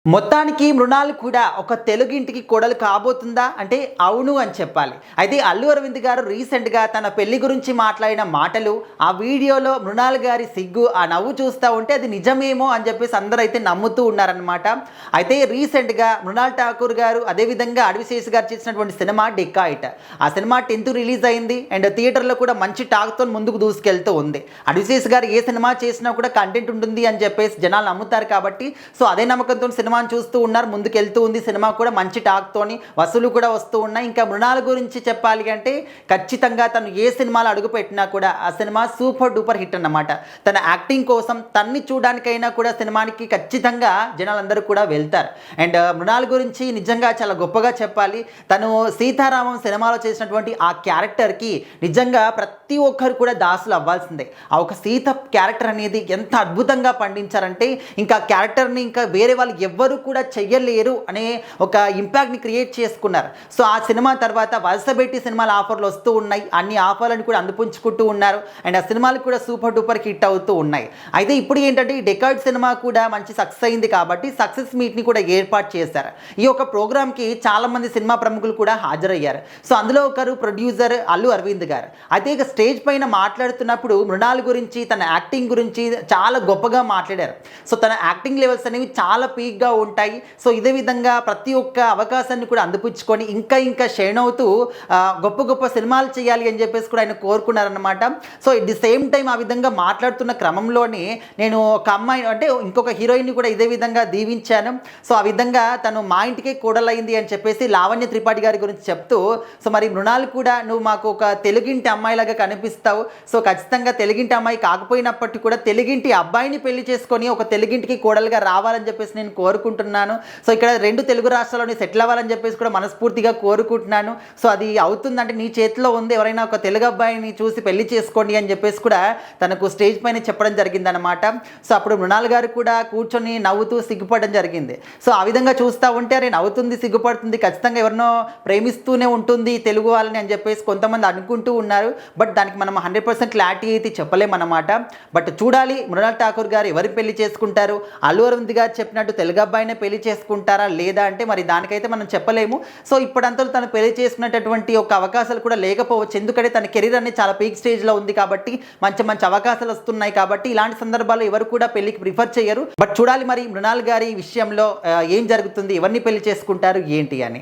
మొత్తానికి మృణాల్ కూడా ఒక తెలుగింటికి కోడలు కాబోతుందా అంటే అవును అని చెప్పాలి. అయితే అల్లు అరవింద్ గారు రీసెంట్‌గా తన పెళ్లి గురించి మాట్లాడిన మాటలు, ఆ వీడియోలో మృణాల్ గారి సిగ్గు, ఆ నవ్వు చూస్తా ఉంటే అది నిజమేమో అని చెప్పేసి అందరైతే నమ్ముతూ ఉన్నారనమాట. అయితే రీసెంట్‌గా మృణాల్ ఠాకూర్ గారు అదేవిధంగా అడవిశేష్ గారు చేసినటువంటి సినిమా 'డెకాయిట్'. ఆ సినిమా 10థ్ రిలీజ్ అయింది అండ్ థియేటర్‌లో కూడా మంచి టాక్‌తో ముందుకు దూసుకెళ్తూ ఉంది. అడవిశేష్ గారు ఏ సినిమా చేసినా కూడా కంటెంట్ ఉంటుంది అని చెప్పేసి జనాలు నమ్ముతారు కాబట్టి సో అదే నమ్మకంతో సినిమాని చూస్తూ ఉన్నారు. ముందుకెళ్తూ ఉంది సినిమా కూడా మంచి టాక్‌తోని వసూలు కూడా వస్తూ ఉన్నాయి. ఇంకా మృణాల్ గురించి చెప్పాలి అంటే ఖచ్చితంగా తను ఏ సినిమాలో అడుగుపెట్టినా కూడా ఆ సినిమా సూపర్ డూపర్ హిట్ అన్నమాట. తన యాక్టింగ్ కోసం తన్ని చూడడానికైనా కూడా సినిమానికి ఖచ్చితంగా జనాలందరూ కూడా వెళ్తారు. అండ్ మృణాల్ గురించి నిజంగా చాలా గొప్పగా చెప్పాలి. తను 'సీతారామం' సినిమాలో చేసినటువంటి ఆ క్యారెక్టర్‌కి నిజంగా ప్రతి ఒక్కరు కూడా దాసులు అవ్వాల్సిందే. ఆ ఒక సీత క్యారెక్టర్ అనేది ఎంత అద్భుతంగా పండించారంటే ఇంకా క్యారెక్టర్‌ని ఇంకా వేరే వాళ్ళు ఎవ్వరు కూడా చెయ్యలేరు అనే ఒక ఇంపాక్ట్‌ని క్రియేట్ చేసుకున్నారు. సో ఆ సినిమా తర్వాత వరుసబెట్టి సినిమాల ఆఫర్లు వస్తూ ఉన్నాయి. అన్ని ఆఫర్లను కూడా అందిపుంచుకుంటూ ఉన్నారు. అండ్ ఆ సినిమాలు కూడా సూపర్ డూపర్ హిట్ అవుతూ ఉన్నాయి. అయితే ఇప్పుడు ఏంటంటే ఈ 'డెకాయిట్' సినిమా కూడా మంచి సక్సెస్ అయింది కాబట్టి సక్సెస్ మీట్‌ని కూడా ఏర్పాటు చేశారు. ఈ యొక్క ప్రోగ్రామ్‌కి చాలామంది సినిమా ప్రముఖులు కూడా హాజరయ్యారు. సో అందులో ఒకరు ప్రొడ్యూసర్ అల్లు అరవింద్ గారు. అయితే ఇక స్టేజ్ పైన మాట్లాడుతున్నప్పుడు మృణాల్ గురించి, తన యాక్టింగ్ గురించి చాలా గొప్పగా మాట్లాడారు. సో తన యాక్టింగ్ లెవెల్స్ అనేవి చాలా పీక్‌గా ఉంటాయి. సో ఇదే విధంగా ప్రతి ఒక్క అవకాశాన్ని కూడా అందిపుచ్చుకొని ఇంకా షైన్ అవుతూ గొప్ప గొప్ప సినిమాలు చేయాలి అని చెప్పేసి కూడా ఆయన కోరుకున్నారనమాట. So at the same time ఆ విధంగా మాట్లాడుతున్న క్రమంలోనే నేను ఒక అమ్మాయి అంటే ఇంకొక హీరోయిన్‌ని కూడా ఇదే విధంగా దీవించాను. సో ఆ విధంగా తను మా ఇంటికే కోడలైంది అని చెప్పేసి లావణ్య త్రిపాఠి గారి గురించి చెప్తూ సో మరి మృణాల్ కూడా నువ్వు మాకు ఒక తెలుగింటి అమ్మాయిలాగా కనిపిస్తావు. సో ఖచ్చితంగా తెలుగింటి అమ్మాయి కాకపోయినప్పటికీ కూడా తెలుగింటి అబ్బాయిని పెళ్లి చేసుకొని ఒక తెలుగింటికి కోడలుగా రావాలని చెప్పేసి నేను కోరుకుంటున్నాను. సో ఇక్కడ 2 తెలుగు రాష్ట్రాల్లోని సెటిల్ అవ్వాలని చెప్పేసి కూడా మనస్ఫూర్తిగా కోరుకుంటున్నాను. సో అది అవుతుందంటే నీ చేతిలో ఉంది. ఎవరైనా ఒక తెలుగు అబ్బాయిని చూసి పెళ్లి చేసుకోండి అని చెప్పేసి కూడా తనకు స్టేజ్ పైన చెప్పడం జరిగిందనమాట. సో అప్పుడు మృణాల్ గారు కూడా కూర్చొని నవ్వుతూ సిగ్గుపడడం జరిగింది. సో ఆ విధంగా చూస్తూ ఉంటే అరే నవ్వుతుంది, సిగ్గుపడుతుంది, ఖచ్చితంగా ఎవరినో ప్రేమిస్తూనే ఉంటుంది తెలుగు వాళ్ళని అని చెప్పేసి కొంతమంది అనుకుంటూ ఉన్నారు. బట్ దానికి మనం 100% క్లారిటీ అయితే చెప్పలేమన్నమాట. బట్ చూడాలి మృణాల్ ఠాకూర్ గారు ఎవరిని పెళ్లి చేసుకుంటారు, అల్లు అరవింద్ గారు చెప్పినట్టు తెలుగు అబ్బాయినే పెళ్లి చేసుకుంటారా లేదా అంటే మరి దానికైతే మనం చెప్పలేము. సో ఇప్పుడంతలో తను పెళ్లి చేసుకునేటటువంటి ఒక అవకాశాలు కూడా లేకపోవచ్చు. ఎందుకంటే తన కెరీర్ అనేది చాలా పీక్ స్టేజ్లో ఉంది కాబట్టి మంచి మంచి అవకాశాలు వస్తున్నాయి కాబట్టి ఇలాంటి సందర్భాల్లో ఎవరు కూడా పెళ్లికి ప్రిఫర్ చేయరు. బట్ చూడాలి మరి మృణాల్ గారి విషయంలో ఏం జరుగుతుంది, ఎవరిని పెళ్లి చేసుకుంటారు ఏంటి అని.